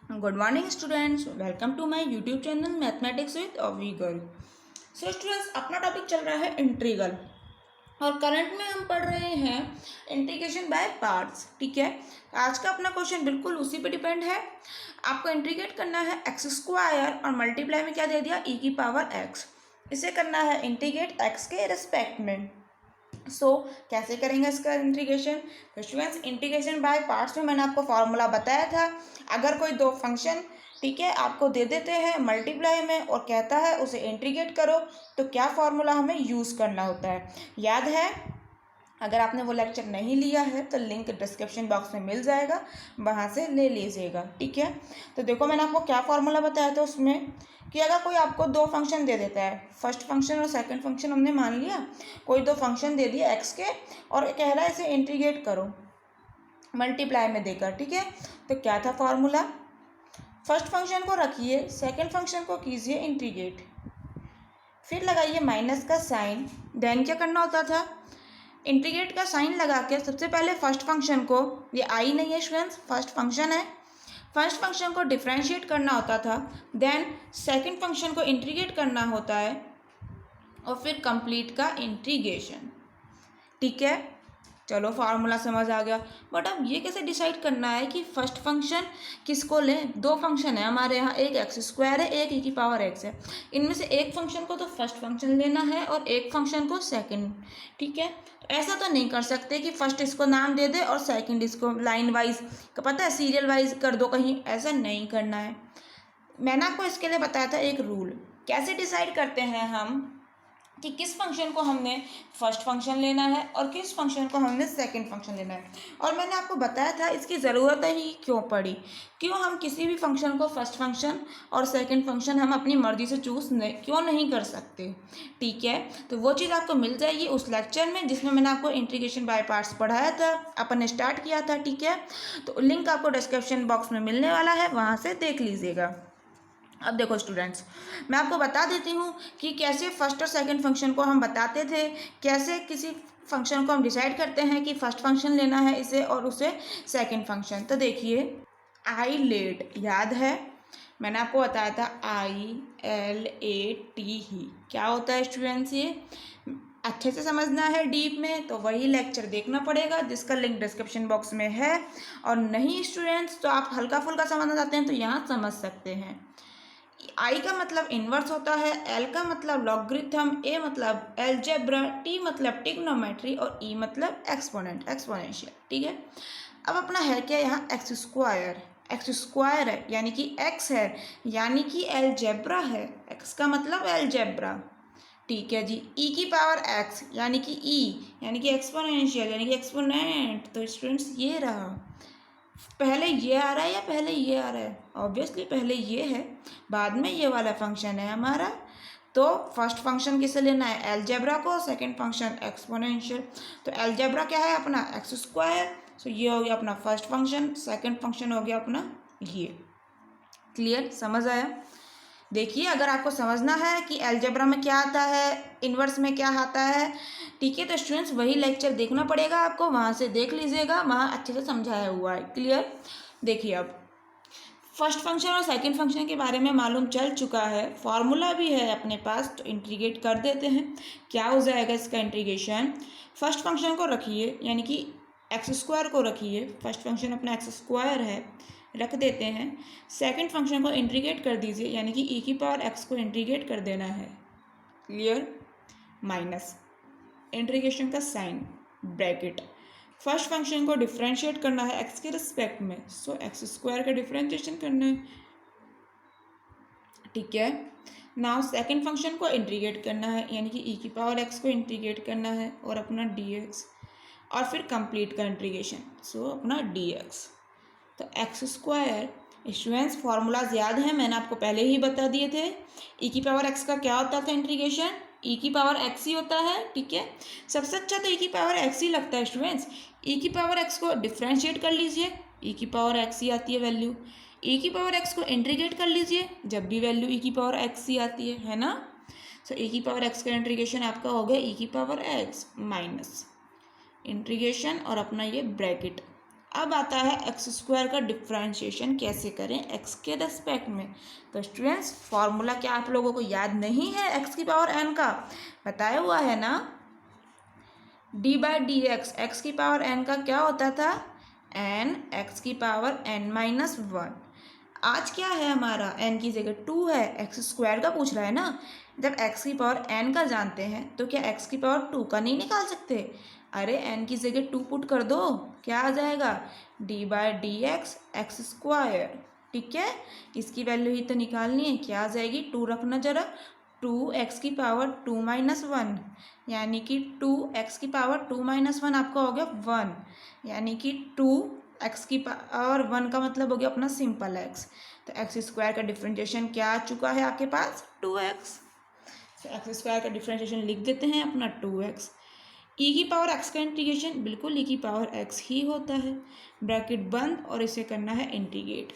Good morning students, welcome to my YouTube channel mathematics with Avi girl. So students, अपना topic चल रहा है integral और करंट में हम पढ़ रहे हैं इंटीग्रेशन बाय पार्ट्स। ठीक है, आज का अपना क्वेश्चन बिल्कुल उसी पे डिपेंड है। आपको इंटीग्रेट करना है एक्स स्क्वायर और मल्टीप्लाई में क्या दे दिया, ई की पावर एक्स। इसे करना है इंटीग्रेट एक्स के रिस्पेक्ट में। कैसे करेंगे इसका इंटीग्रेशन? तो स्टूडेंट्स, इंटीग्रेशन बाय पार्ट्स में मैंने आपको फॉर्मूला बताया था। अगर कोई दो फंक्शन ठीक है आपको दे देते हैं मल्टीप्लाई में और कहता है उसे इंटीग्रेट करो, तो क्या फॉर्मूला हमें यूज़ करना होता है, याद है? अगर आपने वो लेक्चर नहीं लिया है तो लिंक डिस्क्रिप्शन बॉक्स में मिल जाएगा, वहाँ से ले लीजिएगा। ठीक है, तो देखो मैंने आपको क्या फॉर्मूला बताया था उसमें कि अगर कोई आपको दो फंक्शन दे देता है, फर्स्ट फंक्शन और सेकंड फंक्शन हमने मान लिया, कोई दो फंक्शन दे दिया एक्स के और कह रहा है इसे इंटीग्रेट करो मल्टीप्लाई में देकर। ठीक है, तो क्या था फॉर्मूला? फर्स्ट फंक्शन को रखिए, सेकंड फंक्शन को कीजिए इंटीग्रेट, फिर लगाइए माइनस का साइन। देन क्या करना होता था, इंटीग्रेट का साइन लगा के सबसे पहले फर्स्ट फंक्शन को, ये आई नहीं है स्टूडेंट्स, फर्स्ट फंक्शन है, फर्स्ट फंक्शन को डिफ्रेंशिएट करना होता था। देन सेकंड फंक्शन को इंटीग्रेट करना होता है और फिर कंप्लीट का इंटीग्रेशन। ठीक है, चलो फार्मूला समझ आ गया। बट अब ये कैसे डिसाइड करना है कि फर्स्ट फंक्शन किसको लें? दो फंक्शन है हमारे यहाँ, एक एक्स स्क्वायर है, एक ई की पावर एक्स है। इनमें से एक फंक्शन को तो फर्स्ट फंक्शन लेना है और एक फंक्शन को सेकंड। ठीक है, ऐसा तो नहीं कर सकते कि फर्स्ट इसको नाम दे दे और सेकंड इसको लाइन वाइज, पता है सीरियल वाइज कर दो कहीं, ऐसा नहीं करना है। मैंने आपको इसके लिए बताया था एक रूल। कैसे डिसाइड करते हैं हम कि किस फंक्शन को हमने फर्स्ट फंक्शन लेना है और किस फंक्शन को हमने सेकंड फंक्शन लेना है। और मैंने आपको बताया था इसकी ज़रूरत ही क्यों पड़ी, क्यों हम किसी भी फंक्शन को फर्स्ट फंक्शन और सेकंड फंक्शन हम अपनी मर्ज़ी से चूज़ क्यों नहीं कर सकते। ठीक है, तो वो चीज़ आपको मिल जाएगी उस लेक्चर में जिसमें मैंने आपको इंटीग्रेशन बाय पार्ट्स पढ़ाया था, अपन ने स्टार्ट किया था। ठीक है, तो लिंक आपको डिस्क्रिप्शन बॉक्स में मिलने वाला है, वहाँ से देख लीजिएगा। अब देखो स्टूडेंट्स, मैं आपको बता देती हूँ कि कैसे फर्स्ट और सेकंड फंक्शन को हम बताते थे, कैसे किसी फंक्शन को हम डिसाइड करते हैं कि फर्स्ट फंक्शन लेना है इसे और उसे सेकंड फंक्शन। तो देखिए, आई लेट, याद है मैंने आपको बताया था ILAT ही क्या होता है स्टूडेंट्स, ये अच्छे से समझना है डीप में तो वही लेक्चर देखना पड़ेगा जिसका लिंक डिस्क्रिप्शन बॉक्स में है। और नहीं स्टूडेंट्स, तो आप हल्का फुल्का समझना चाहते हैं तो यहाँ समझ सकते हैं। आई का मतलब इन्वर्स होता है, एल का मतलब लॉगरिथम, ए मतलब एलजेब्रा, टी मतलब टिग्नोमेट्री और ई मतलब एक्सपोनेंट, एक्सपोनेंशियल। ठीक है, अब अपना है क्या यहाँ, एक्स स्क्वायर। एक्स स्क्वायर है यानी कि एक्स है, यानी कि एलजेब्रा है, एक्स का मतलब एलजेब्रा। ठीक है जी, ई की पावर एक्स यानी कि ई यानी कि एक्सपोनेंशियल यानी कि एक्सपोनेंट। तो स्टूडेंट्स ये रहा, पहले ये आ रहा है या पहले ये आ रहा है? ऑब्वियसली पहले ये है, बाद में ये वाला फंक्शन है हमारा। तो फर्स्ट फंक्शन किसे लेना है, एलजेब्रा को, सेकंड फंक्शन एक्सपोनेंशियल। तो एलजेब्रा क्या है अपना, एक्स स्क्वायर। सो ये हो गया अपना फर्स्ट फंक्शन, सेकंड फंक्शन हो गया अपना ये। क्लियर, समझ आया? देखिए, अगर आपको समझना है कि अलजेब्रा में क्या आता है, इन्वर्स में क्या आता है, ठीक है, तो स्टूडेंट्स वही लेक्चर देखना पड़ेगा आपको, वहाँ से देख लीजिएगा, वहाँ अच्छे से समझाया हुआ है। क्लियर? देखिए, अब फर्स्ट फंक्शन और सेकंड फंक्शन के बारे में मालूम चल चुका है, फॉर्मूला भी है अपने पास, तो इंटीग्रेट कर देते हैं। क्या हो जाएगा इसका इंटीग्रेशन? फर्स्ट फंक्शन को रखिए यानी कि एक्स स्क्वायर को रखिए, फर्स्ट फंक्शन अपना एक्स स्क्वायर है, रख देते हैं। सेकंड फंक्शन को इंटीग्रेट कर दीजिए यानी कि ई की पावर एक्स को इंटीग्रेट कर देना है। क्लियर? माइनस इंटीग्रेशन का साइन, ब्रैकेट, फर्स्ट फंक्शन को डिफ्रेंशिएट करना है एक्स के रिस्पेक्ट में, सो एक्स स्क्वायर का डिफ्रेंशिएशन करना है। ठीक है, नाउ सेकंड फंक्शन को इंटीग्रेट करना है यानी कि ई की पावर एक्स को इंटीग्रेट करना है और अपना dx, और फिर कंप्लीट का इंटीग्रेशन, सो अपना dx। तो एक्स स्क्वायर, स्टूडेंट्स फॉर्मूलाज याद है, मैंने आपको पहले ही बता दिए थे। ई की पावर एक्स का क्या होता था इंटीग्रेशन, ई की पावर एक्स ही होता है। ठीक है, सबसे अच्छा तो ई की पावर एक्स ही लगता है स्टूडेंट्स। ई की पावर एक्स को डिफ्रेंशिएट कर लीजिए, ई की पावर एक्स ही आती है वैल्यू। ई की पावर एक्स को इंटीग्रेट कर लीजिए, जब भी वैल्यू ई की पावर एक्स ही आती है ना। सो ई की पावर एक्स का इंटीग्रेशन आपका हो गया ई की पावर एक्स माइनस इंटीग्रेशन और अपना ये ब्रैकेट। अब आता है एक्स स्क्वायर का डिफ्रेंशिएशन कैसे करें एक्स के रेस्पेक्ट में। तो स्टूडेंट्स फॉर्मूला क्या आप लोगों को याद नहीं है एक्स की पावर एन का? बताया हुआ है ना, डी बाई डी एक्स की पावर एन का क्या होता था? एन एक्स की पावर एन माइनस वन। आज क्या है हमारा? एन की जगह टू है, एक्स स्क्वायर का पूछ रहा है ना। जब एक्स की पावर एन का जानते हैं तो क्या एक्स की पावर टू का नहीं निकाल सकते? अरे एन की जगह टू पुट कर दो, क्या आ जाएगा? D by D x x square. ठीक है, इसकी वैल्यू ही तो निकालनी है, क्या आ जाएगी? टू रखना जरा, टू एक्स की पावर टू माइनस वन, यानी कि टू एक्स की पावर टू माइनस वन आपका हो गया वन, यानी कि टू एक्स की पावर वन का मतलब हो गया अपना सिंपल एक्स। तो एक्स स्क्वायर का डिफ्रेंशिएशन क्या आ चुका है आपके पास? Two x. तो एक्स स्क्वायर का डिफ्रेंशिएशन लिख देते हैं अपना टू एक्स। ई की पावर एक्स का इंटीग्रेशन बिल्कुल ई की पावर एक्स ही होता है, ब्रैकेट बंद और इसे करना है इंटीग्रेट।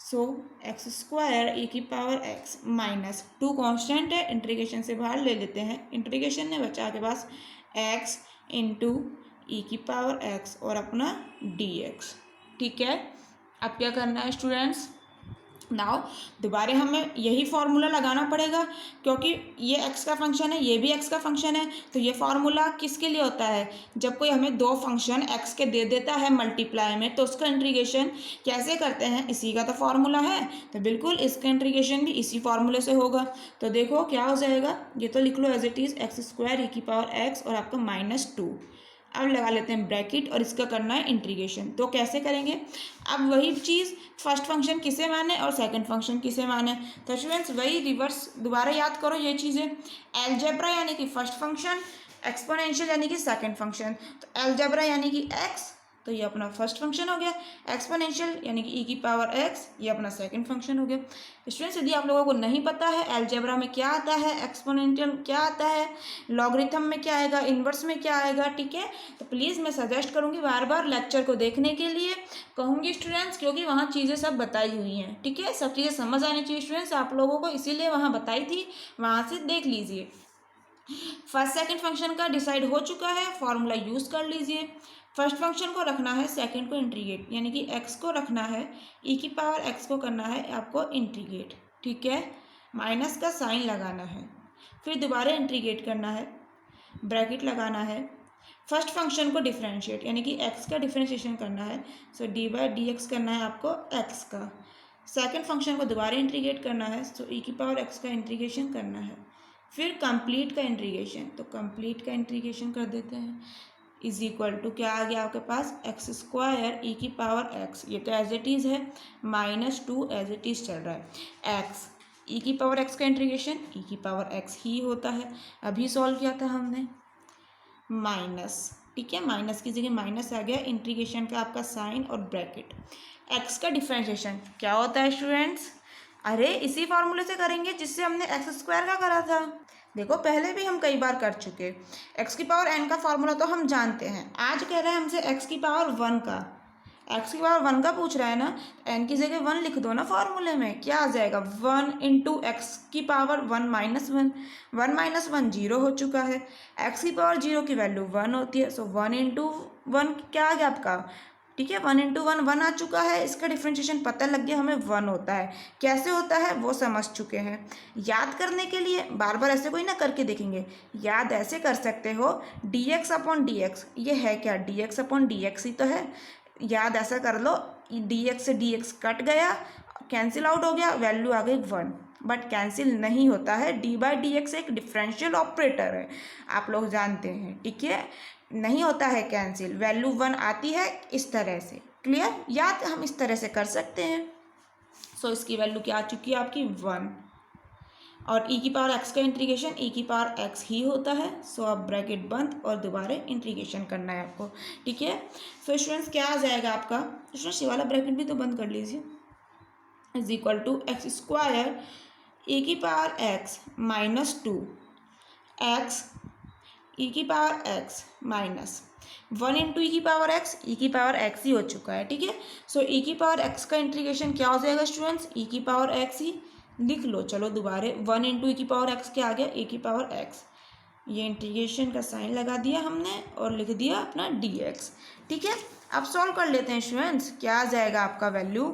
सो एक्स स्क्वायर ई की power x minus to constant है, इंटीग्रेशन से बाहर ले लेते हैं, इंटीग्रेशन ने बचा के पास एक्स इंटू ई की पावर एक्स और अपना डी एक्स। ठीक है, अब क्या करना है स्टूडेंट्स? नाउ दोबारा हमें यही फार्मूला लगाना पड़ेगा, क्योंकि ये एक्स का फंक्शन है, ये भी एक्स का फंक्शन है। तो ये फार्मूला किसके लिए होता है? जब कोई हमें दो फंक्शन एक्स के दे देता है मल्टीप्लाई में, तो उसका इंटीग्रेशन कैसे करते हैं, इसी का तो फार्मूला है। तो बिल्कुल इसका इंटीग्रेशन भी इसी फार्मूले से होगा। तो देखो क्या हो जाएगा, ये तो लिख लो as it is x square e की पावर एक्स और आपका माइनस टू। अब लगा लेते हैं ब्रैकेट और इसका करना है इंटीग्रेशन। तो कैसे करेंगे? अब वही चीज़, फर्स्ट फंक्शन किसे माने और सेकंड फंक्शन किसे माने। तो स्टूडेंट्स वही रिवर्स दोबारा याद करो ये चीज़ें। अलजेब्रा यानी कि फर्स्ट फंक्शन, एक्सपोनेंशियल यानी कि सेकंड फंक्शन। तो अलजेब्रा यानी कि एक्स, तो ये अपना फर्स्ट फंक्शन हो गया। एक्सपोनेंशियल यानी कि ई की पावर एक्स, ये अपना सेकंड फंक्शन हो गया। स्टूडेंट्स यदि आप लोगों को नहीं पता है अलजेब्रा में क्या आता है, एक्सपोनेंशियल क्या आता है, लॉगरिथम में क्या आएगा, इन्वर्स में क्या आएगा, ठीक है, तो प्लीज़ मैं सजेस्ट करूँगी बार बार लेक्चर को देखने के लिए कहूँगी स्टूडेंट्स, क्योंकि वहाँ चीज़ें सब बताई हुई हैं। ठीक है, सब चीज़ें समझ आनी चाहिए स्टूडेंट्स आप लोगों को, इसीलिए वहाँ बताई थी, वहाँ से देख लीजिए। फर्स्ट सेकंड फंक्शन का डिसाइड हो चुका है, फॉर्मूला यूज़ कर लीजिए। फर्स्ट फंक्शन को रखना है सेकंड को इंटीग्रेट, यानी कि एक्स को रखना है, ई की पावर एक्स को करना है आपको इंटीग्रेट। ठीक है, माइनस का साइन लगाना है, फिर दोबारा इंटीग्रेट करना है, ब्रैकेट लगाना है, फर्स्ट फंक्शन को डिफरेंशिएट यानी कि एक्स का डिफरेंशिएशन करना है, सो डी बाई डी एक्स करना है आपको एक्स का। सेकंड फंक्शन को दोबारा इंटीग्रेट करना है, सो ई की पावर एक्स का इंटीग्रेशन करना है, फिर कंप्लीट का इंटीग्रेशन, तो कंप्लीट का इंटीग्रेशन कर देते हैं, इज इक्वल टू क्या आ गया आपके पास? एक्स स्क्वायर ई की पावर एक्स, ये तो एज इट इज़ है, minus two as it is चल रहा है, एक्स ई की पावर एक्स का इंटीग्रेशन ई की पावर एक्स ही होता है, अभी सॉल्व किया था हमने, माइनस, ठीक है, माइनस की जगह माइनस आ गया, इंटीग्रेशन का आपका साइन और ब्रैकेट। एक्स का डिफरेंशिएशन क्या होता है स्टूडेंट्स? अरे इसी फार्मूले से करेंगे जिससे हमने एक्स स्क्वायर का करा था। देखो पहले भी हम कई बार कर चुके, एक्स की पावर एन का फार्मूला तो हम जानते हैं, आज कह रहे हैं हमसे एक्स की पावर वन का, एक्स की पावर वन का पूछ रहा है ना, एन की जगह वन लिख दो ना फार्मूले में, क्या आ जाएगा? वन इंटू एक्स की power one minus one, one minus one zero हो चुका है, एक्स की पावर जीरो की वैल्यू वन होती है, सो वन इंटू वन क्या आ गया आपका? ठीक है, वन इंटू वन वन आ चुका है, इसका डिफ्रेंशिएशन पता लग गया हमें वन होता है, कैसे होता है वो समझ चुके हैं। याद करने के लिए बार बार ऐसे कोई ना करके देखेंगे, याद ऐसे कर सकते हो, d x upon d x, ये है क्या? D x upon d x ही तो है, याद ऐसा कर लो, डी एक्स से डी एक्स कट गया, कैंसिल आउट हो गया, वैल्यू आ गई वन, बट कैंसिल नहीं होता है, डी बाई डी एक्स एक डिफरेंशियल ऑपरेटर है, आप लोग जानते हैं, ठीक है, नहीं होता है कैंसिल, वैल्यू वन आती है इस तरह से, क्लियर, याद हम इस तरह से कर सकते हैं। सो इसकी वैल्यू क्या आ चुकी है आपकी? वन, और ई की पावर एक्स का इंटीग्रेशन ई की पावर एक्स ही होता है, सो अब ब्रैकेट बंद और दोबारा इंटीग्रेशन करना है आपको, ठीक है। सो स्टूडेंट्स क्या आ जाएगा आपका? स्टूडेंट्स ये वाला ब्रैकेट भी तो बंद कर लीजिए, is equal to x square e की power x minus two x e की power x minus one into e की पावर एक्स, ई की पावर एक्स ही हो चुका है, ठीक है। सो ई की पावर एक्स का इंटीग्रेशन क्या हो जाएगा स्टूडेंट्स? ई की पावर एक्स ही लिख लो, चलो दोबारा, वन इंटू ई की पावर एक्स क्या आ गया? ई की पावर एक्स, ये इंटीग्रेशन का साइन लगा दिया हमने और लिख दिया अपना डी एक्स, ठीक है। अब सॉल्व कर लेते हैं स्टूडेंट्स, क्या आ जाएगा आपका वैल्यू,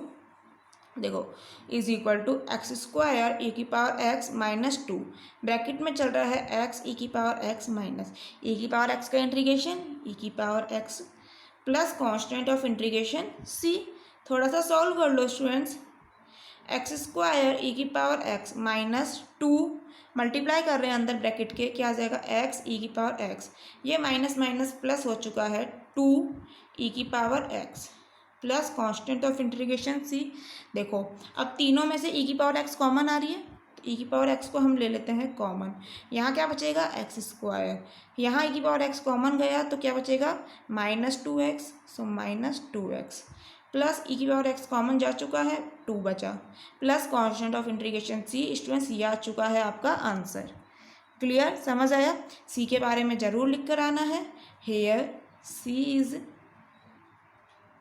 देखो is equal to x square e की power x minus two, bracket में चल रहा है एक्स ई की पावर एक्स माइनस ई की पावर एक्स का इंटीग्रेशन ई की power x plus constant of integration C. थोड़ा सा सॉल्व कर लो स्टूडेंट्स, एक्स स्क्वायर ई की power x minus two, multiply कर रहे हैं अंदर ब्रैकेट के, क्या आ जाएगा एक्स ई की पावर एक्स, ये माइनस माइनस प्लस हो चुका है टू ई की power x plus constant of integration C. देखो अब तीनों में से ई की पावर एक्स कॉमन आ रही है, तो ई की पावर एक्स को हम ले लेते हैं कॉमन, यहाँ क्या बचेगा एक्स स्क्वायर, यहाँ ई की पावर एक्स कॉमन गया तो क्या बचेगा minus two x, so minus two x plus e की पावर एक्स कॉमन जा चुका है टू बचा plus constant of integration C. Students ये आ चुका है आपका आंसर। क्लियर, समझ आया? सी के बारे में ज़रूर लिख कर आना है, here C is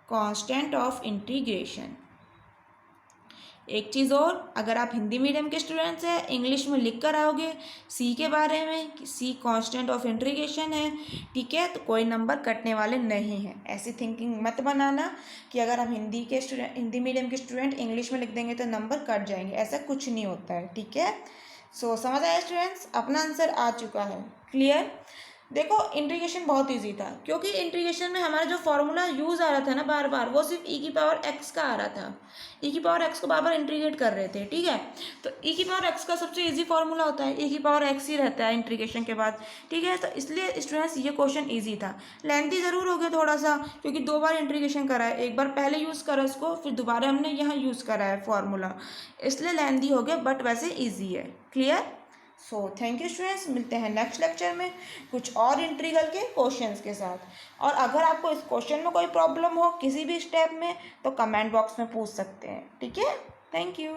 constant of integration. एक चीज़ और, अगर आप हिंदी मीडियम के स्टूडेंट्स हैं इंग्लिश में लिख कर आओगे सी के बारे में कि सी कांस्टेंट ऑफ इंटीग्रेशन है, ठीक है, तो कोई नंबर कटने वाले नहीं हैं। ऐसी थिंकिंग मत बनाना कि अगर हम हिंदी मीडियम के स्टूडेंट इंग्लिश में लिख देंगे तो नंबर कट जाएंगे, ऐसा कुछ नहीं होता है, ठीक है। सो समझ आया स्टूडेंट्स, अपना आंसर आ चुका है। क्लियर, देखो इंटीग्रेशन बहुत इजी था, क्योंकि इंटीग्रेशन में हमारा जो फॉर्मूला यूज़ आ रहा था ना बार बार, वो सिर्फ ई की पावर एक्स का आ रहा था, ई की पावर एक्स को बार बार इंटीग्रेट कर रहे थे, ठीक है। तो ई की पावर एक्स का सबसे इजी फॉर्मूला होता है ई की पावर एक्स ही रहता है इंटीग्रेशन के बाद, ठीक है। तो इसलिए स्टूडेंट्स ये क्वेश्चन ईजी था, लेंथी ज़रूर हो गया थोड़ा सा, क्योंकि दो बार इंटीग्रेशन करा है, एक बार पहले यूज़ करा इसको, फिर दोबारा हमने यहाँ यूज़ करा है फॉर्मूला, इसलिए लेंथी हो गया, बट वैसे ईजी है। Clear, so thank you students, मिलते हैं नेक्स्ट लेक्चर में कुछ और इंटीग्रल के क्वेश्चंस के साथ। और अगर आपको इस क्वेश्चन में कोई प्रॉब्लम हो किसी भी स्टेप में तो कमेंट बॉक्स में पूछ सकते हैं, ठीक है। Thank you.